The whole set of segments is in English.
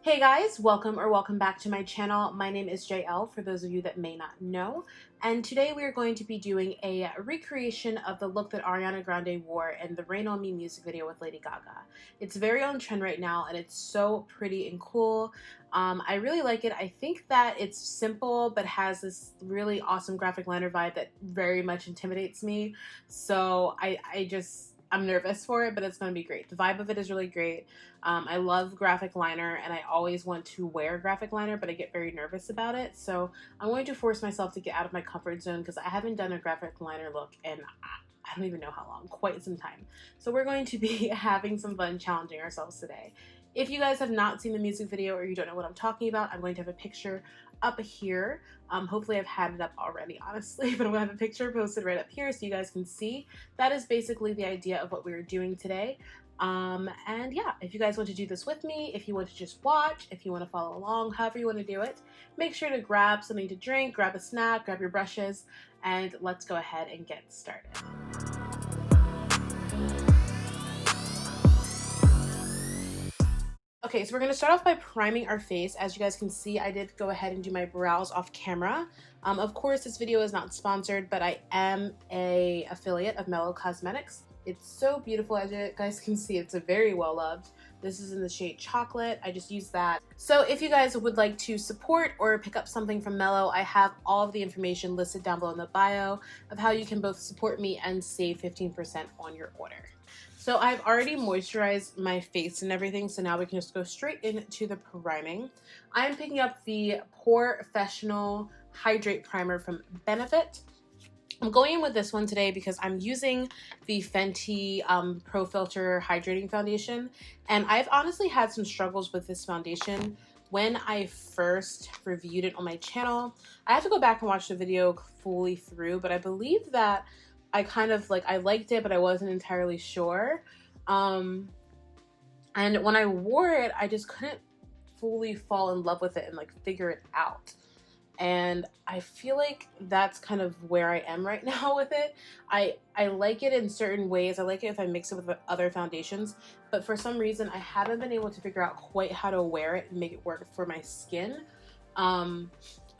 Hey guys, welcome back to my channel. My name is Jael, for those of you that may not know. And today we are going to be doing a recreation of the look that Ariana Grande wore in the Rain On Me music video with Lady Gaga. It's very on trend right now and it's so pretty and cool. I really like it. I think that it's simple but has this really awesome graphic liner vibe that very much intimidates me. So I'm nervous for it, but it's going to be great. The vibe of it is really great. I love graphic liner and I always want to wear graphic liner, but I get very nervous about it. So I'm going to force myself to get out of my comfort zone because I haven't done a graphic liner look in I don't even know how long, quite some time. So we're going to be having some fun challenging ourselves today. If you guys have not seen the music video or you don't know what I'm talking about, I'm going to have a picture up here. Hopefully I've had it up already, honestly, but I'm gonna have a picture posted right up here so you guys can see. That is basically the idea of what we're doing today. And yeah, if you guys want to do this with me, if you want to just watch, if you want to follow along, however you want to do it, make sure to grab something to drink, grab a snack, grab your brushes, and let's go ahead and get started. Okay, so we're going to start off by priming our face. As you guys can see, I did go ahead and do my brows off camera. Of course, this video is not sponsored, but I am an affiliate of Mellow Cosmetics. It's so beautiful, as you guys can see. It's a very well loved. This is in the shade Chocolate. I just used that. So if you guys would like to support or pick up something from Mellow, I have all of the information listed down below in the bio of how you can both support me and save 15% on your order. So I've already moisturized my face and everything, so now we can just go straight into the priming. I'm picking up the Porefessional Hydrate Primer from Benefit. I'm going in with this one today because I'm using the Fenty Pro Filter Hydrating Foundation, and I've honestly had some struggles with this foundation. When I first reviewed it on my channel, I have to go back and watch the video fully through, but I believe that I liked it, but I wasn't entirely sure. And when I wore it, I just couldn't fully fall in love with it and like figure it out. And I feel like that's kind of where I am right now with it. I like it in certain ways. I like it if I mix it with other foundations, but for some reason I haven't been able to figure out quite how to wear it and make it work for my skin.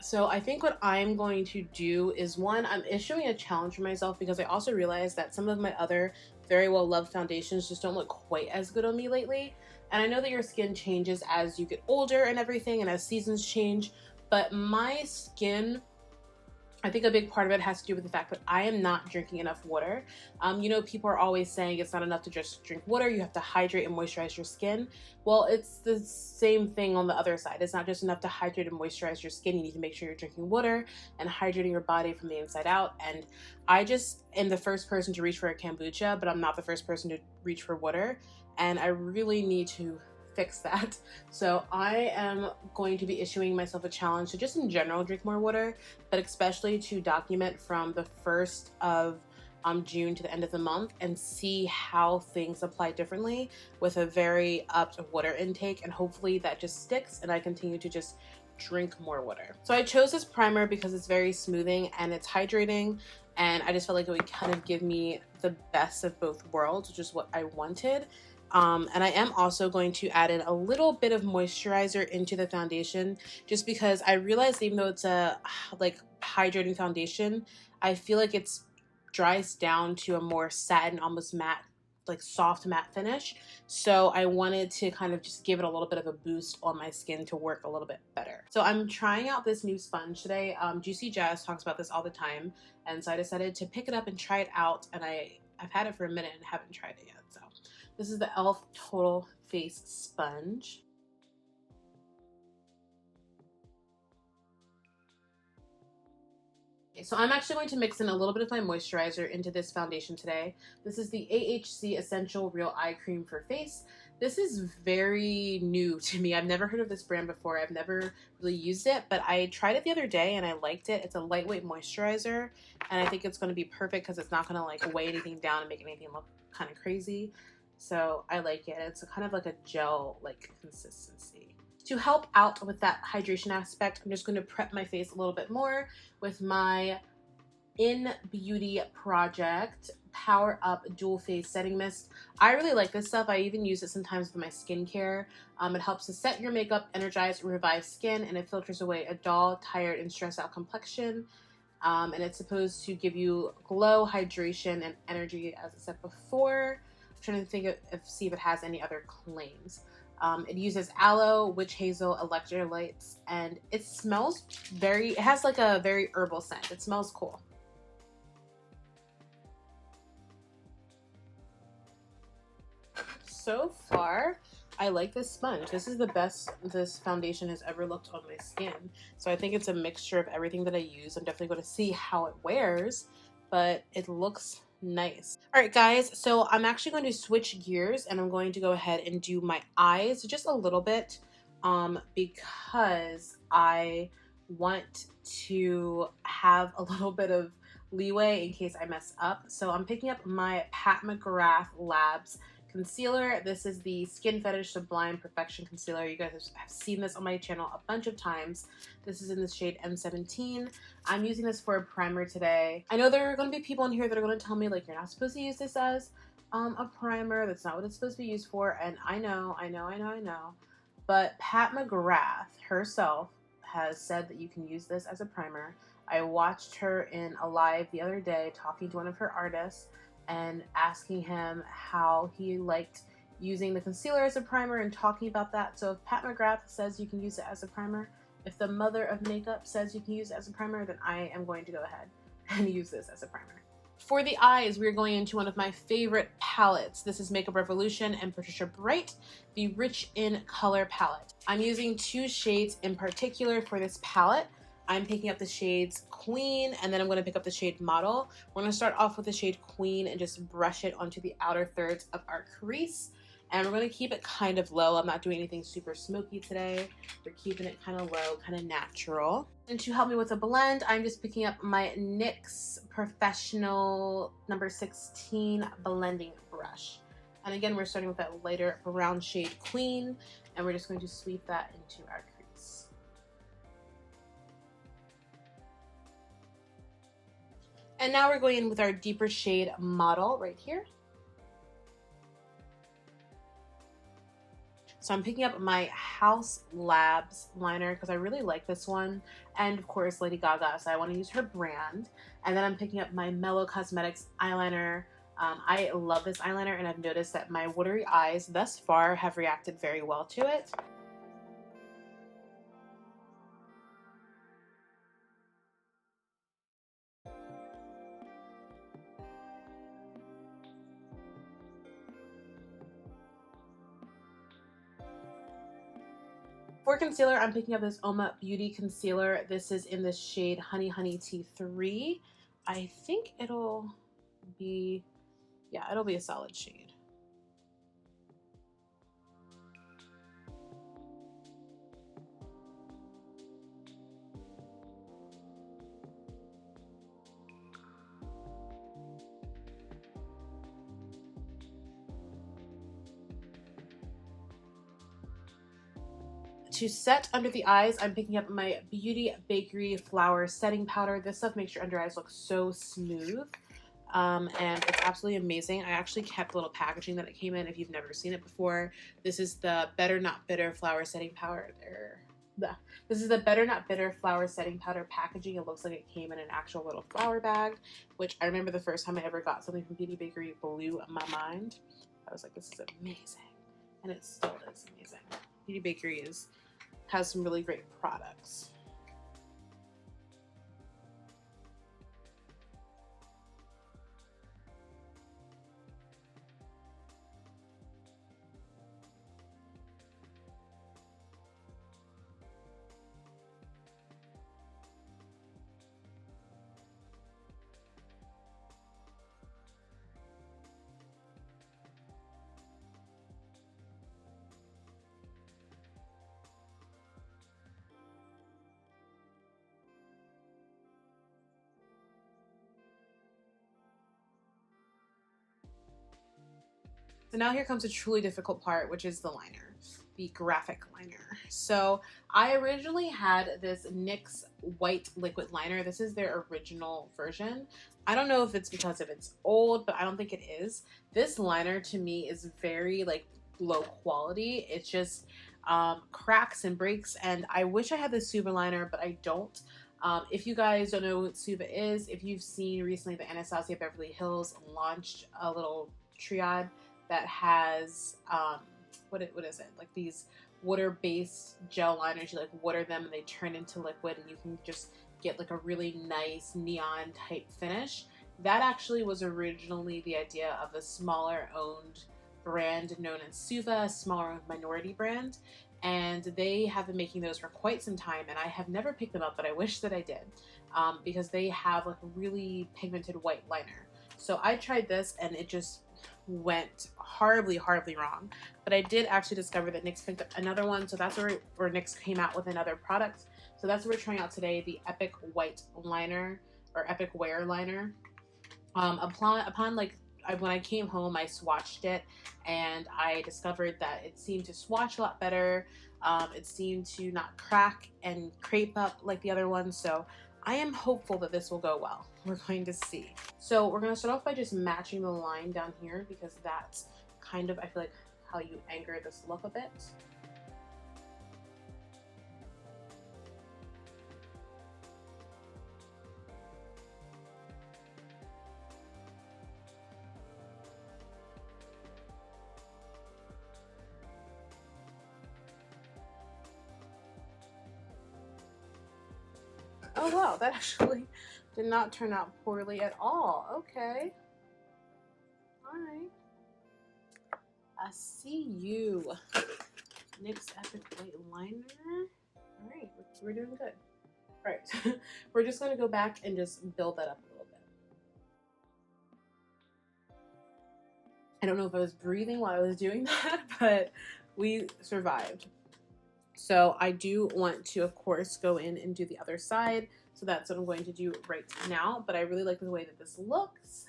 So I think what I'm going to do is, one, I'm issuing a challenge for myself because I also realized that some of my other very well loved foundations just don't look quite as good on me lately. And I know that your skin changes as you get older and everything and as seasons change, but my skin, I think a big part of it has to do with the fact that I am not drinking enough water. You know, people are always saying it's not enough to just drink water. You have to hydrate and moisturize your skin. Well, it's the same thing on the other side. It's not just enough to hydrate and moisturize your skin. You need to make sure you're drinking water and hydrating your body from the inside out. And I just am the first person to reach for a kombucha, but I'm not the first person to reach for water. And I really need to fix that. So I am going to be issuing myself a challenge to just in general drink more water, but especially to document from the 1st of June to the end of the month and see how things apply differently with a very upped water intake, and hopefully that just sticks and I continue to just drink more water. So I chose this primer because it's very smoothing and it's hydrating, and I just felt like it would kind of give me the best of both worlds, which is what I wanted. And I am also going to add in a little bit of moisturizer into the foundation, just because I realized even though it's a hydrating foundation, I feel like it's dries down to a more satin, almost matte, like soft matte finish. So I wanted to kind of just give it a little bit of a boost on my skin to work a little bit better. So I'm trying out this new sponge today. Juicy Jazz talks about this all the time, and so I decided to pick it up and try it out, and I've had it for a minute and haven't tried it yet. So this is the e.l.f. Total Face Sponge. Okay, so I'm actually going to mix in a little bit of my moisturizer into this foundation today. This is the AHC Essential Real Eye Cream for Face. This is very new to me. I've never heard of this brand before. I've never really used it, but I tried it the other day and I liked it. It's a lightweight moisturizer, and I think it's going to be perfect because it's not going to like weigh anything down and make anything look kind of crazy. So I like it. It's kind of like a gel-like consistency. To help out with that hydration aspect, I'm just going to prep my face a little bit more with my INNBeauty Project Power Up Dual Phase Setting Mist. I really like this stuff. I even use it sometimes with my skincare. It helps to set your makeup, energize, and revive skin, and it filters away a dull, tired, and stressed out complexion. And it's supposed to give you glow, hydration, and energy, as I said before. I'm trying to think of see if it has any other claims. It uses aloe, witch hazel, electrolytes, and it smells it has like a very herbal scent. It smells cool. So far, I like this sponge. This is the best this foundation has ever looked on my skin. So I think it's a mixture of everything that I use. I'm definitely going to see how it wears, but it looks nice. All right, guys, so I'm actually going to switch gears and I'm going to go ahead and do my eyes just a little bit because I want to have a little bit of leeway in case I mess up. So I'm picking up my Pat McGrath Labs concealer. This is the Skin Fetish Sublime Perfection Concealer. You guys have seen this on my channel a bunch of times. This is in the shade M17. I'm using this for a primer today. I know there are going to be people in here that are going to tell me, like, you're not supposed to use this as a primer. That's not what it's supposed to be used for. And I know. But Pat McGrath herself has said that you can use this as a primer. I watched her in a live the other day talking to one of her artists and asking him how he liked using the concealer as a primer and talking about that. So if Pat McGrath says you can use it as a primer, if the mother of makeup says you can use it as a primer, then I am going to go ahead and use this as a primer. For the eyes, we're going into one of my favorite palettes. This is Makeup Revolution and Patricia Bright, the Rich in Color palette. I'm using two shades in particular for this palette. I'm picking up the shades Queen, and then I'm going to pick up the shade Model. We're going to start off with the shade Queen and just brush it onto the outer thirds of our crease. And we're going to keep it kind of low. I'm not doing anything super smoky today. We're keeping it kind of low, kind of natural. And to help me with a blend, I'm just picking up my NYX Porefessional number 16 blending brush. And again, we're starting with that lighter brown shade Queen, and we're just going to sweep that into our crease. And now we're going in with our deeper shade Model right here. So I'm picking up my House Labs liner because I really like this one. And of course, Lady Gaga, so I want to use her brand. And then I'm picking up my Mellow Cosmetics eyeliner. I love this eyeliner, and I've noticed that my watery eyes thus far have reacted very well to it. For concealer, I'm picking up this INNBeauty concealer. This is in the shade Honey Honey T3. I think it'll be, yeah, it'll be a solid shade. To set under the eyes, I'm picking up my Beauty Bakery Flour Setting Powder. This stuff makes your under eyes look so smooth. And it's absolutely amazing. I actually kept the little packaging that it came in if you've never seen it before. This is the Better Not Bitter Flour Setting Powder. This is the Better Not Bitter Flour Setting Powder packaging. It looks like it came in an actual little flour bag, which I remember the first time I ever got something from Beauty Bakery blew my mind. I was like, this is amazing. And it still is amazing. Beauty Bakery has some really great products. So now here comes a truly difficult part, which is the liner. the graphic liner. So I originally had this NYX white liquid liner. This is their original version. I don't know if it's because of it's old, but I don't think it is. This liner to me is very like low quality. It's just cracks and breaks, and I wish I had the Suva liner, but I don't. If you guys don't know what Suva is, if you've seen recently the Anastasia Beverly Hills launched a little triad that has what is it, like these water-based gel liners. You like water them and they turn into liquid, and you can just get like a really nice neon type finish. That actually was originally the idea of a smaller owned brand known as Suva, a smaller owned minority brand, and they have been making those for quite some time, and I have never picked them up, but I wish that I did, because they have like a really pigmented white liner. So I tried this and it just went horribly wrong. But I did actually discover that NYX picked up another one, so that's where NYX came out with another product. So that's what we're trying out today, the Epic White Liner, or Epic Wear Liner. Upon like, when I came home, I swatched it and I discovered that it seemed to swatch a lot better. It seemed to not crack and crepe up like the other ones. So I am hopeful that this will go well. We're going to see. So we're going to start off by just matching the line down here, because that's kind of, I feel like, how you anchor this look a bit. Oh wow, that actually did not turn out poorly at all. Okay. Alright. I see you. NYX Epic White Liner. Alright, we're doing good. Alright, we're just going to go back and just build that up a little bit. I don't know if I was breathing while I was doing that, but we survived. So I do want to, of course, go in and do the other side. So that's what I'm going to do right now. But I really like the way that this looks.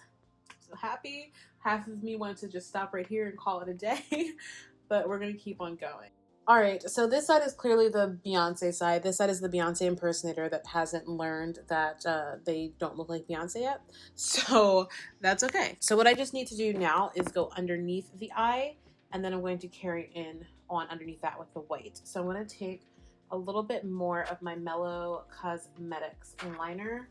I'm so happy. Half of me wants to just stop right here and call it a day. But we're going to keep on going. All right, so this side is clearly the Beyonce side. This side is the Beyonce impersonator that hasn't learned that they don't look like Beyonce yet. So that's okay. So what I just need to do now is go underneath the eye, and then I'm going to carry in on underneath that with the white. So I'm going to take a little bit more of my Mellow Cosmetics liner.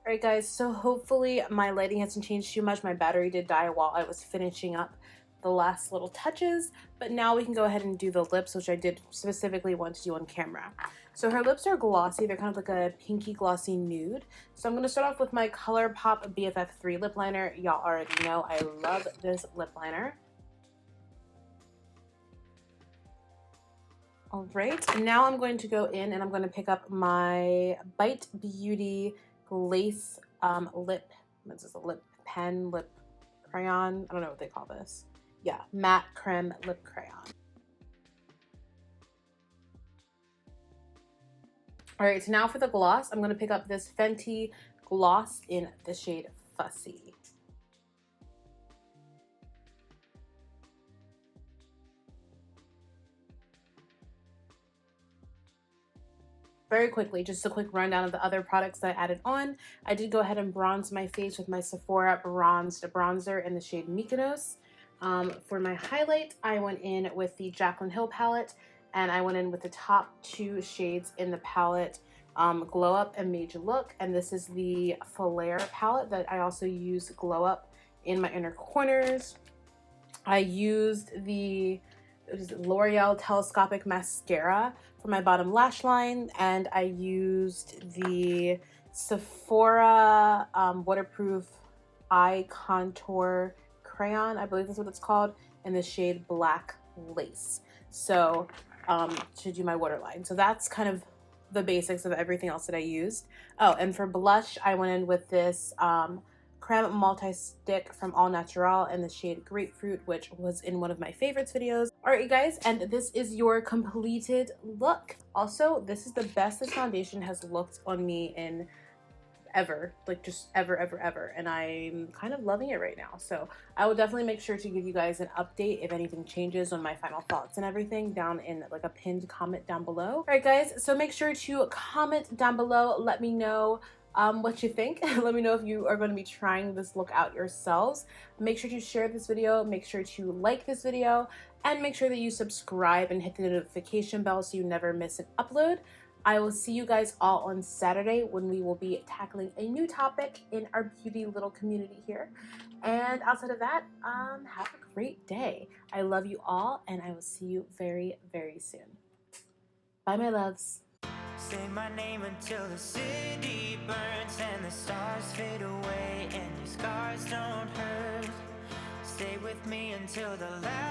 Alright guys, so hopefully my lighting hasn't changed too much. My battery did die while I was finishing up the last little touches, but now we can go ahead and do the lips, which I did specifically want to do on camera. So her lips are glossy. They're kind of like a pinky glossy nude. So I'm going to start off with my ColourPop BFF3 lip liner. Y'all already know I love this lip liner. Alright, now I'm going to go in and I'm going to pick up my Bite Beauty Lace lip, this is a lip pen, lip crayon, I don't know what they call this. Yeah, matte creme lip crayon. Alright, so now for the gloss, I'm going to pick up this Fenty gloss in the shade Fussy. Very quickly, just a quick rundown of the other products that I added on. I did go ahead and bronze my face with my Sephora bronzed bronzer in the shade Mykonos. For my highlight, I went in with the Jaclyn Hill palette, and I went in with the top two shades in the palette, Glow Up and Made You Look. And this is the Flare palette that I also use Glow Up in my inner corners. I used the L'Oreal Telescopic Mascara for my bottom lash line, and I used the Sephora waterproof eye contour crayon, I believe that's what it's called, in the shade Black Lace. So to do my waterline. So that's kind of the basics of everything else that I used. Oh, and for blush, I went in with this creme multi-stick from All Natural in the shade Grapefruit, which was in one of my favorites videos. All right, you guys, and this is your completed look. Also, this is the best this foundation has looked on me in ever, like just ever, and I'm kind of loving it right now. So I will definitely make sure to give you guys an update if anything changes on my final thoughts and everything down in like a pinned comment down below. All right, guys, so make sure to comment down below. Let me know what you think. Let me know if you are going to be trying this look out yourselves. Make sure to share this video, make sure to like this video, and make sure that you subscribe and hit the notification bell so you never miss an upload. I will see you guys all on Saturday when we will be tackling a new topic in our beauty little community here. And outside of that, have a great day. I love you all, and I will see you very, very soon. Bye, my loves. Say my name until the city burns and the stars fade away and your scars don't hurt. Stay with me until the last